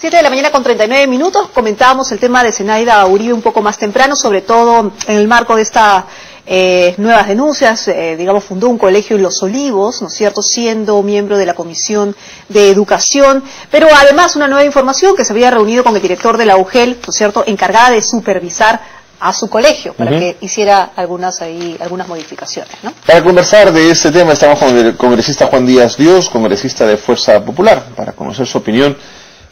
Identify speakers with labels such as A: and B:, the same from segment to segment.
A: 7 de la mañana con 39 minutos, comentábamos el tema de Zenaida Uribe un poco más temprano, sobre todo en el marco de esta nuevas denuncias, digamos, fundó un colegio en Los Olivos, ¿no es cierto?, siendo miembro de la Comisión de Educación, pero además una nueva información que se había reunido con el director de la UGEL, ¿no es cierto?, encargada de supervisar a su colegio, para que hiciera algunas modificaciones, ¿no?
B: Para conversar de este tema estamos con el congresista Juan Díaz Dios, congresista de Fuerza Popular, para conocer su opinión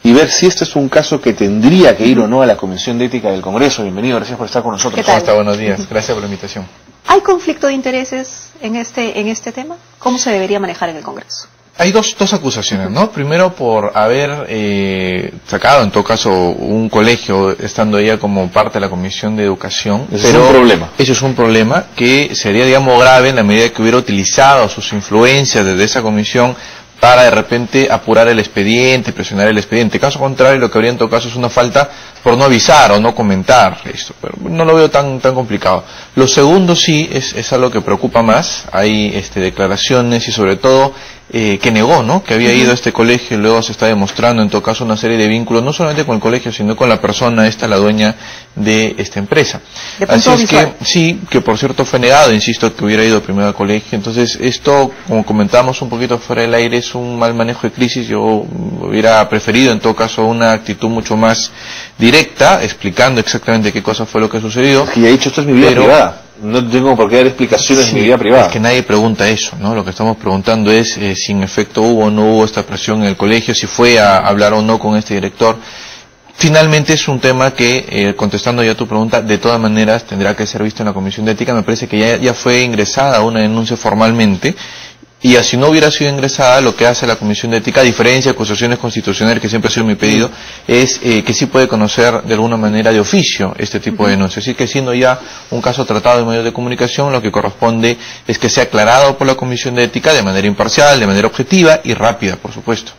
B: y ver si este es un caso que tendría que ir o no a la Comisión de Ética del Congreso. Bienvenido, gracias por estar con nosotros.
A: ¿Qué tal?
C: ¿Cómo está? Buenos días, gracias por la invitación.
A: ¿Hay conflicto de intereses en este tema? ¿Cómo se debería manejar en el Congreso?
C: Hay dos acusaciones, ¿no? Primero por haber sacado, en todo caso, un colegio, estando ella como parte de la Comisión de Educación.
B: Eso es un problema.
C: Eso es un problema que sería, digamos, grave en la medida que hubiera utilizado sus influencias desde esa comisión para de repente apurar el expediente, presionar el expediente. Caso contrario, lo que habría en todo caso es una falta por no avisar o no comentar esto, pero no lo veo tan complicado. Lo segundo sí es algo que preocupa más. Hay declaraciones y sobre todo que negó, ¿no?, que había ido a este colegio y luego se está demostrando en todo caso una serie de vínculos, no solamente con el colegio, sino con la persona, la dueña de esta empresa. Así es que, sí, que por cierto fue negado, insisto, que hubiera ido primero al colegio. Entonces esto, como comentábamos un poquito fuera del aire, es un mal manejo de crisis. Yo hubiera preferido en todo caso una actitud mucho más directa, explicando exactamente qué cosa fue lo que sucedió.
B: Y he dicho, esto es mi vida privada. No tengo por qué dar explicaciones en mi vida privada.
C: Es que nadie pregunta eso, ¿no? Lo que estamos preguntando es si en efecto hubo o no hubo esta presión en el colegio, si fue a hablar o no con este director. Finalmente es un tema que, contestando ya tu pregunta, de todas maneras tendrá que ser visto en la Comisión de Ética. Me parece que ya fue ingresada una denuncia formalmente. Y así no hubiera sido ingresada, lo que hace la Comisión de Ética, a diferencia de acusaciones constitucionales, que siempre ha sido mi pedido, es que sí puede conocer de alguna manera de oficio este tipo de denuncias. Así que siendo ya un caso tratado en medios de comunicación, lo que corresponde es que sea aclarado por la Comisión de Ética de manera imparcial, de manera objetiva y rápida, por supuesto.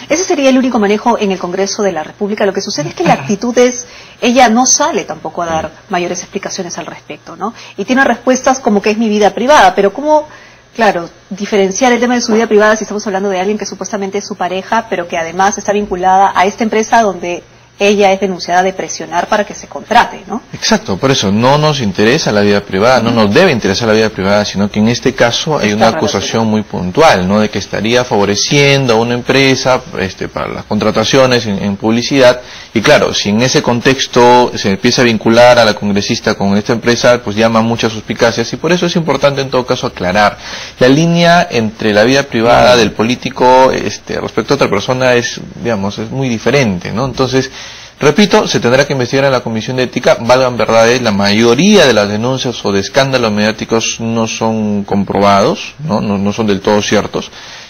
A: Ese sería el único manejo en el Congreso de la República. Lo que sucede es que la actitud es, ella no sale tampoco a dar mayores explicaciones al respecto, ¿no? Y tiene respuestas como que es mi vida privada, pero ¿cómo, claro, diferenciar el tema de su vida privada si estamos hablando de alguien que supuestamente es su pareja, pero que además está vinculada a esta empresa donde ella es denunciada de presionar para que se contrate, ¿no?
C: Exacto, por eso no nos interesa la vida privada, no nos debe interesar la vida privada, sino que en este caso hay una acusación muy puntual, ¿no?, de que estaría favoreciendo a una empresa para las contrataciones en publicidad. Y claro, si en ese contexto se empieza a vincular a la congresista con esta empresa, pues llama muchas suspicacias, y por eso es importante en todo caso aclarar. La línea entre la vida privada del político respecto a otra persona es, digamos, es muy diferente, ¿no? Entonces, repito, se tendrá que investigar en la Comisión de Ética. Valgan verdades, la mayoría de las denuncias o de escándalos mediáticos no son comprobados, no son del todo ciertos.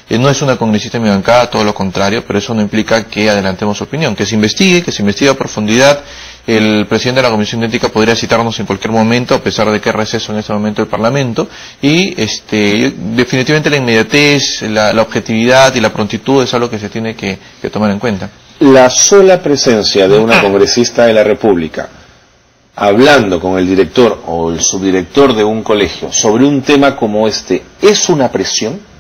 C: No es una congresista en mi bancada, todo lo contrario, pero eso no implica que adelantemos opinión. Que se investigue a profundidad. El presidente de la Comisión de Ética podría citarnos en cualquier momento, a pesar de que es receso en este momento del Parlamento, y definitivamente la inmediatez, la objetividad y la prontitud es algo que se tiene que tomar en cuenta.
B: La sola presencia de una congresista de la República hablando con el director o el subdirector de un colegio sobre un tema como este, ¿es una presión?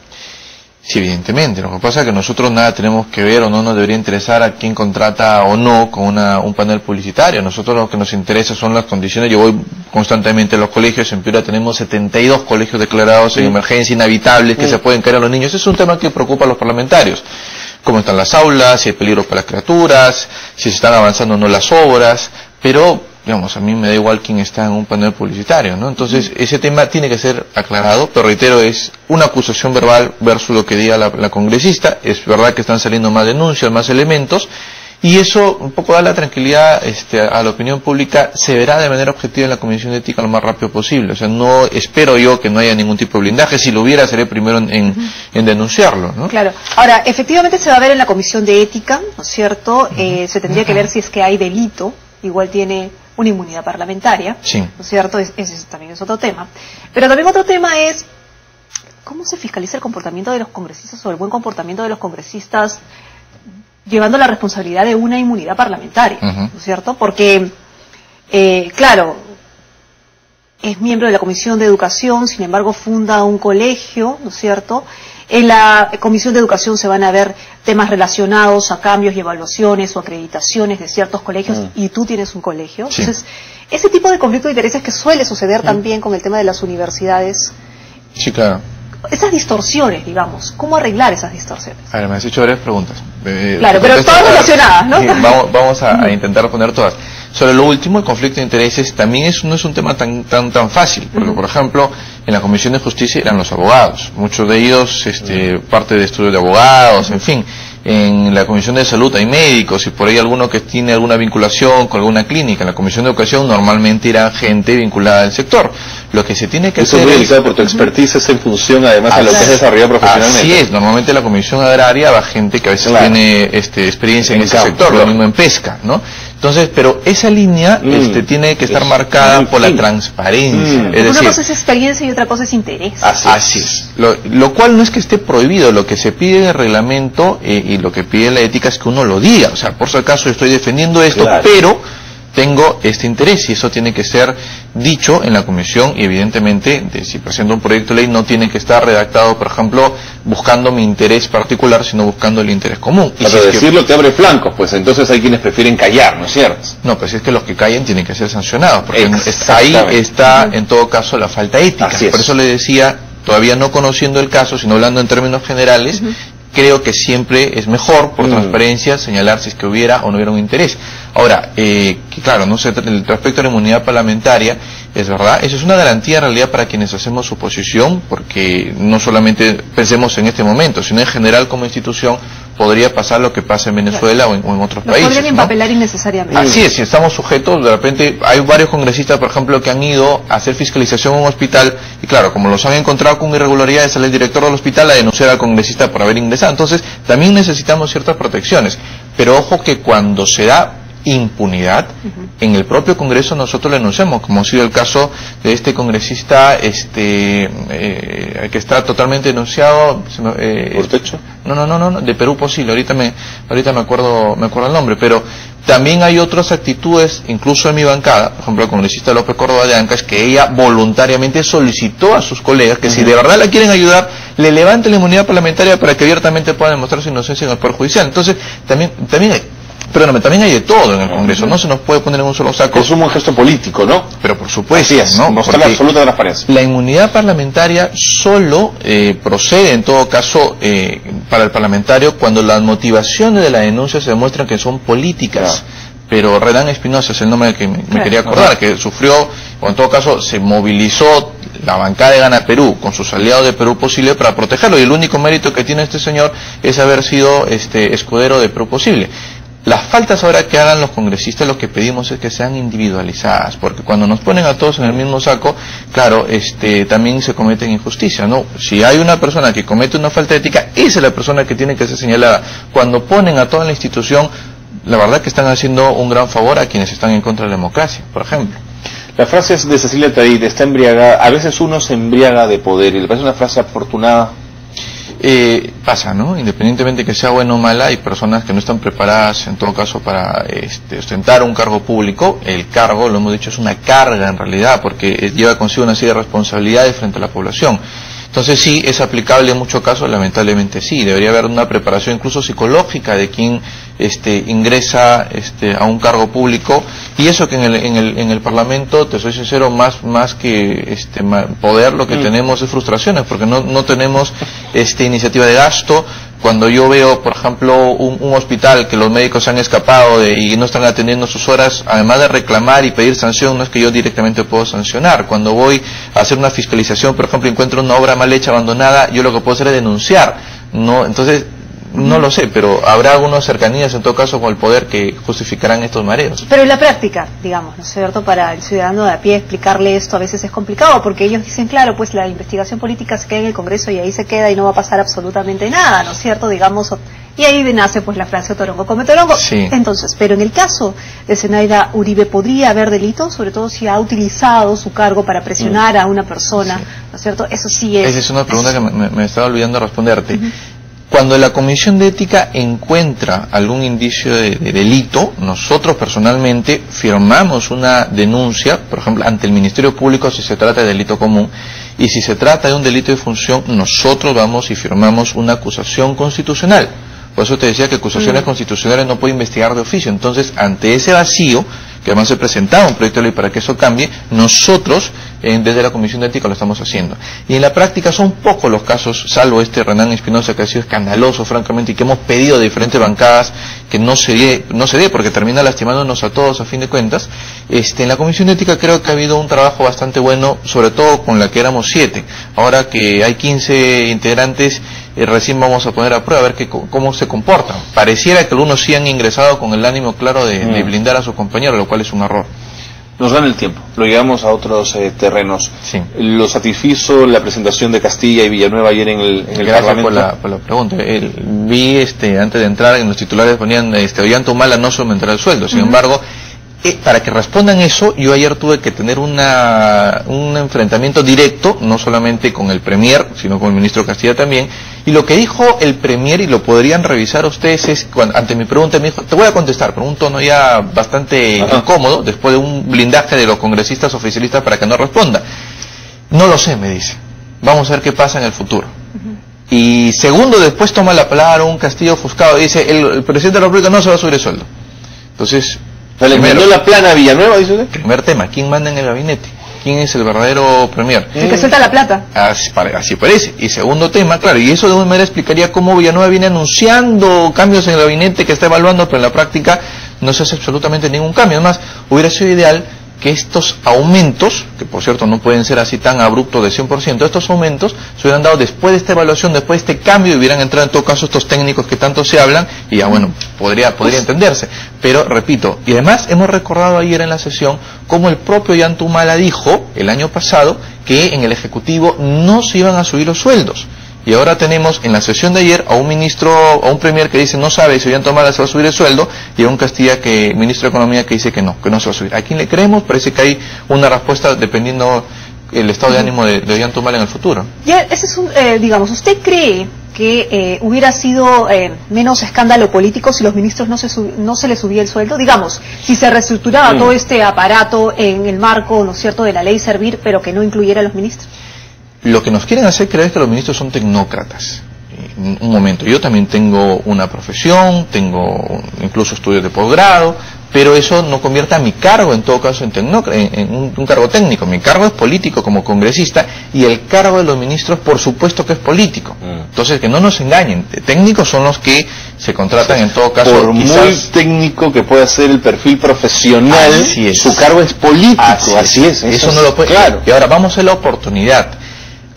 C: Sí, evidentemente. Lo que pasa es que nosotros nada tenemos que ver o no nos debería interesar a quién contrata o no con un panel publicitario. Nosotros lo que nos interesa son las condiciones. Yo voy constantemente a los colegios. En Piura tenemos 72 colegios declarados en emergencia, inhabitables, que se pueden caer a los niños. Es un tema que preocupa a los parlamentarios. Cómo están las aulas, si hay peligro para las criaturas, si se están avanzando o no las obras, pero, digamos, a mí me da igual quién está en un panel publicitario, ¿no? Entonces, ese tema tiene que ser aclarado, pero reitero, es una acusación verbal versus lo que diga la congresista. Es verdad que están saliendo más denuncias, más elementos, y eso un poco da la tranquilidad a la opinión pública. Se verá de manera objetiva en la Comisión de Ética lo más rápido posible. O sea, no espero yo que no haya ningún tipo de blindaje. Si lo hubiera, seré primero en denunciarlo, ¿no?
A: Claro. Ahora, efectivamente se va a ver en la Comisión de Ética, ¿no es cierto? Se tendría que ver si es que hay delito. Igual tiene una inmunidad parlamentaria,
C: sí,
A: ¿no es cierto? Ese también es otro tema. Pero también otro tema es cómo se fiscaliza el comportamiento de los congresistas o el buen comportamiento de los congresistas llevando la responsabilidad de una inmunidad parlamentaria, ¿no es cierto? Porque, claro, es miembro de la Comisión de Educación, sin embargo funda un colegio, ¿no es cierto? En la Comisión de Educación se van a ver temas relacionados a cambios y evaluaciones o acreditaciones de ciertos colegios, y tú tienes un colegio.
C: Sí.
A: Entonces, ese tipo de conflicto de intereses que suele suceder también con el tema de las universidades,
C: Sí, claro.
A: esas distorsiones, digamos, ¿cómo arreglar esas distorsiones?
C: A ver, me has hecho varias preguntas.
A: Claro, pero todas relacionadas, ¿no?
C: Sí, vamos a intentar responder todas. Sobre lo último, el conflicto de intereses también no es un tema tan fácil, porque por ejemplo, en la Comisión de Justicia eran los abogados, muchos de ellos parte de estudios de abogados, en fin. En la Comisión de Salud hay médicos y por ahí alguno que tiene alguna vinculación con alguna clínica. En la Comisión de Educación normalmente era gente vinculada al sector. Lo que se tiene que hacer
B: es muy delicado por tu expertise, es en función además a lo que has desarrollado profesionalmente.
C: Así es, normalmente la Comisión Agraria va gente que a veces tiene experiencia en ese sector, lo mismo en pesca, ¿no? Entonces, pero esa línea tiene que estar marcada por la transparencia. Es decir,
A: una cosa es experiencia y otra cosa es interés.
C: Así es. Lo cual no es que esté prohibido, lo que se pide en el reglamento y lo que pide la ética es que uno lo diga. O sea, por si acaso estoy defendiendo esto, pero tengo este interés y eso tiene que ser dicho en la comisión y evidentemente si presento un proyecto de ley no tiene que estar redactado, por ejemplo, buscando mi interés particular, sino buscando el interés común.
B: Y para decirlo te abre flancos, pues entonces hay quienes prefieren callar, ¿no es cierto?
C: No, pues es que los que callen tienen que ser sancionados, porque ahí está en todo caso la falta ética. Por eso le decía, todavía no conociendo el caso, sino hablando en términos generales, creo que siempre es mejor, por transparencia, señalar si es que hubiera o no hubiera un interés. Ahora, que claro, no sé, respecto a la inmunidad parlamentaria, es verdad, eso es una garantía en realidad para quienes hacemos oposición, porque no solamente pensemos en este momento, sino en general como institución podría pasar lo que pasa en Venezuela o en otros países.
A: Podrían empapelar innecesariamente.
C: Así es, si estamos sujetos, de repente hay varios congresistas, por ejemplo, que han ido a hacer fiscalización en un hospital y claro, como los han encontrado con irregularidades, sale el director del hospital a denunciar al congresista por haber ingresado. Entonces, también necesitamos ciertas protecciones. Pero ojo que cuando se da impunidad, en el propio Congreso nosotros lo denunciamos, como ha sido el caso de este congresista que está totalmente denunciado
B: ¿Urtecho?
C: No, de Perú Posible, ahorita me acuerdo el nombre, pero también hay otras actitudes, incluso en mi bancada, por ejemplo el congresista López Córdoba de Ancas, que ella voluntariamente solicitó a sus colegas que si de verdad la quieren ayudar, le levanten la inmunidad parlamentaria para que abiertamente puedan demostrar su inocencia en el Poder Judicial. Entonces, también hay de todo en el Congreso, no se nos puede poner en un solo saco.
B: Es un buen gesto político, ¿no?
C: Pero por supuesto,
B: así es,
C: ¿no?
B: mostrar la absoluta transparencia.
C: La inmunidad parlamentaria solo procede, en todo caso, para el parlamentario cuando las motivaciones de la denuncia se demuestran que son políticas. Pero Redán Espinosa es el nombre que me quería acordar, que sufrió, o en todo caso se movilizó la bancada de Gana Perú con sus aliados de Perú Posible para protegerlo, y el único mérito que tiene este señor es haber sido escudero de Perú Posible. Las faltas ahora que hagan los congresistas, lo que pedimos es que sean individualizadas, porque cuando nos ponen a todos en el mismo saco, claro, también se cometen injusticias, ¿no? Si hay una persona que comete una falta ética, esa es la persona que tiene que ser señalada. Cuando ponen a toda la institución, la verdad que están haciendo un gran favor a quienes están en contra de la democracia, por ejemplo.
B: La frase es de Cecilia Tadit, está embriagada, a veces uno se embriaga de poder, y le parece una frase afortunada.
C: Pasa, ¿no? Independientemente que sea buena o mala, hay personas que no están preparadas, en todo caso, para ostentar un cargo público. El cargo, lo hemos dicho, es una carga en realidad, porque lleva consigo una serie de responsabilidades frente a la población. Entonces sí, es aplicable en muchos casos, lamentablemente sí. Debería haber una preparación incluso psicológica de quien ingresa a un cargo público, y eso que en el Parlamento, te soy sincero, más que poder, lo que tenemos es frustraciones, porque no tenemos iniciativa de gasto. Cuando yo veo, por ejemplo, un hospital que los médicos se han escapado y no están atendiendo sus horas, además de reclamar y pedir sanción, no es que yo directamente puedo sancionar. Cuando voy a hacer una fiscalización, por ejemplo, encuentro una obra mal hecha, abandonada, yo lo que puedo hacer es denunciar, ¿no? Entonces, no lo sé, pero habrá algunas cercanías en todo caso con el poder que justificarán estos mareos.
A: Pero en la práctica, digamos, ¿no es cierto? Para el ciudadano de a pie explicarle esto a veces es complicado, porque ellos dicen, claro, pues la investigación política se queda en el Congreso y ahí se queda y no va a pasar absolutamente nada, ¿no es cierto? Digamos, y ahí nace pues la frase Torongo come Torongo.
C: Sí.
A: Entonces, pero en el caso de Zenaida Uribe, ¿podría haber delito? Sobre todo si ha utilizado su cargo para presionar a una persona, ¿no es cierto? Eso sí es...
C: Esa es una pregunta que me estaba olvidando responderte. Cuando la Comisión de Ética encuentra algún indicio de delito, nosotros personalmente firmamos una denuncia, por ejemplo, ante el Ministerio Público si se trata de delito común, y si se trata de un delito de función, nosotros vamos y firmamos una acusación constitucional. Por eso te decía que acusaciones constitucionales no puede investigar de oficio. Entonces, ante ese vacío, que además se presentaba un proyecto de ley para que eso cambie, nosotros desde la Comisión de Ética lo estamos haciendo. Y en la práctica son pocos los casos, salvo este Renan Espinosa, que ha sido escandaloso, francamente, y que hemos pedido de diferentes bancadas que no se dé, porque termina lastimándonos a todos a fin de cuentas. En la Comisión de Ética creo que ha habido un trabajo bastante bueno, sobre todo con la que éramos 7. Ahora que hay 15 integrantes, recién vamos a poner a prueba a ver cómo se comportan. Pareciera que algunos sí han ingresado con el ánimo claro de blindar a sus compañeros, lo cual es un error.
B: Nos dan el tiempo, lo llevamos a otros terrenos.
C: Sí.
B: Lo satisfizo la presentación de Castilla y Villanueva ayer en el Parlamento.
C: Gracias por la pregunta. Vi antes de entrar en los titulares ponían Ollanta-Humala no se aumentará el sueldo. Sin embargo, para que respondan eso, yo ayer tuve que tener un enfrentamiento directo, no solamente con el Premier, sino con el ministro Castilla también, y lo que dijo el Premier, y lo podrían revisar ustedes, es, ante mi pregunta me dijo, te voy a contestar, pero un tono ya bastante incómodo, después de un blindaje de los congresistas oficialistas para que no responda. No lo sé, me dice, vamos a ver qué pasa en el futuro. Y segundo, después toma la palabra un Castillo ofuscado y dice, el presidente de la República no se va a subir el sueldo. Entonces,
B: ¿le mandó la plana a Villanueva, dice usted?
C: Primer tema, ¿quién manda en el gabinete? ¿Quién es el verdadero premier?
A: El que suelta la plata.
C: Así parece. Y segundo tema, claro, y eso de alguna manera explicaría cómo Villanueva viene anunciando cambios en el gabinete que está evaluando, pero en la práctica no se hace absolutamente ningún cambio. Además, hubiera sido ideal que estos aumentos, que por cierto no pueden ser así tan abruptos de 100%, estos aumentos se hubieran dado después de esta evaluación, después de este cambio, y hubieran entrado en todo caso estos técnicos que tanto se hablan, y ya bueno, podría entenderse. Pero repito, y además hemos recordado ayer en la sesión cómo el propio Ollanta-Humala dijo el año pasado que en el Ejecutivo no se iban a subir los sueldos. Y ahora tenemos en la sesión de ayer a un ministro, a un premier que dice no sabe si Ollanta-Humala se va a subir el sueldo, y a un Castilla, ministro de Economía, que dice que no se va a subir. ¿A quién le creemos? Parece que hay una respuesta dependiendo el estado de ánimo de Ollanta-Humala en el futuro.
A: Ya, ese es digamos, ¿usted cree que hubiera sido menos escándalo político si los ministros no se les subía el sueldo? Digamos, si se reestructuraba todo este aparato en el marco, ¿no es cierto?, de la ley Servir, pero que no incluyera a los ministros.
C: Lo que nos quieren hacer creer es que los ministros son tecnócratas. Un momento, yo también tengo una profesión, tengo incluso estudios de posgrado, pero eso no convierte a mi cargo en todo caso en un cargo técnico. Mi cargo es político como congresista, y el cargo de los ministros por supuesto que es político. Entonces, que no nos engañen, técnicos son los que se contratan en todo caso.
B: Por muy técnico que pueda ser el perfil profesional, su cargo es político. Así es.
C: Eso no lo puede.
B: Claro.
C: Y ahora vamos a la oportunidad.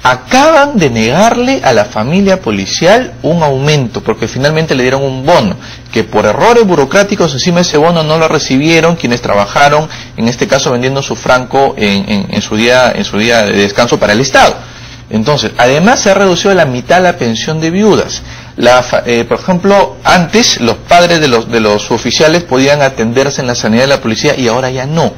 C: Acaban de negarle a la familia policial un aumento, porque finalmente le dieron un bono, que por errores burocráticos encima de ese bono no lo recibieron quienes trabajaron, en este caso vendiendo su franco en su día de descanso para el Estado. Entonces, además se ha reducido a la mitad la pensión de viudas. Por ejemplo, antes los padres de los oficiales podían atenderse en la sanidad de la policía, y ahora ya no.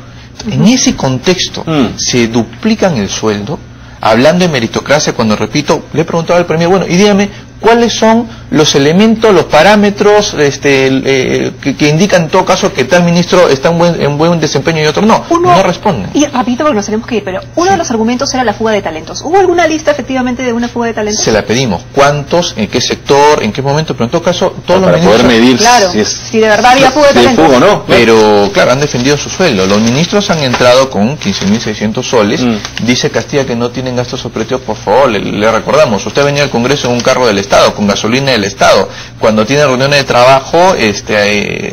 C: En ese contexto, se duplican el sueldo. Hablando de meritocracia, cuando repito, le he preguntado al premier, bueno, y dígame, ¿cuáles son los elementos, los parámetros que indican en todo caso que tal ministro está en buen desempeño y otro no? No responden.
A: Y rapidito porque nos tenemos que ir, pero uno de los argumentos era la fuga de talentos. ¿Hubo alguna lista efectivamente de una fuga de talentos?
C: Se la pedimos. ¿Cuántos? ¿En qué sector? ¿En qué momento? Pero en todo caso, todos los ministros...
B: Para poder medir
A: si de verdad había fuga de talentos.
B: Fuga o no.
C: Pero, claro, han defendido su sueldo. Los ministros han entrado con 15.600 soles. Dice Castilla que no tienen gastos operativos. Por favor, le recordamos. Usted venía al Congreso en un carro del Estado, con gasolina del Estado. Cuando tiene reuniones de trabajo,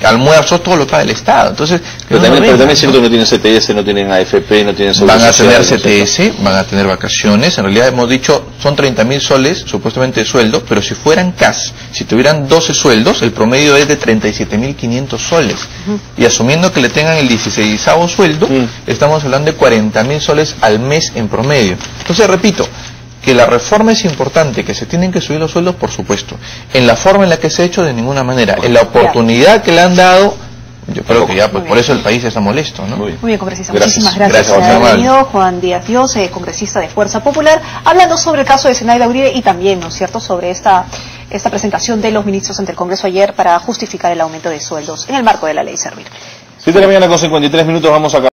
C: almuerzos, todo lo paga el Estado. Entonces,
B: pero también es cierto que no tienen CTS, no tienen AFP, no tienen seguro social.
C: Van a tener CTS, van a tener vacaciones. En realidad hemos dicho, son 30.000 soles, supuestamente de sueldo, pero si fueran cash, si tuvieran 12 sueldos, el promedio es de 37.500 soles. Y asumiendo que le tengan el 16º sueldo, estamos hablando de 40.000 soles al mes en promedio. Entonces, repito, que la reforma es importante, que se tienen que subir los sueldos, por supuesto. En la forma en la que se ha hecho, de ninguna manera. En la oportunidad que le han dado, Yo creo que ya, pues por eso el país está molesto, ¿no?
A: Muy bien, congresista.
B: Gracias.
A: Muchísimas gracias por haber venido. Juan Díaz Dios, congresista de Fuerza Popular, hablando sobre el caso de Zenaida Uribe y también, ¿no es cierto?, sobre esta presentación de los ministros ante el Congreso ayer para justificar el aumento de sueldos en el marco de la ley Servir.
B: 7 de la mañana con 53 minutos, vamos a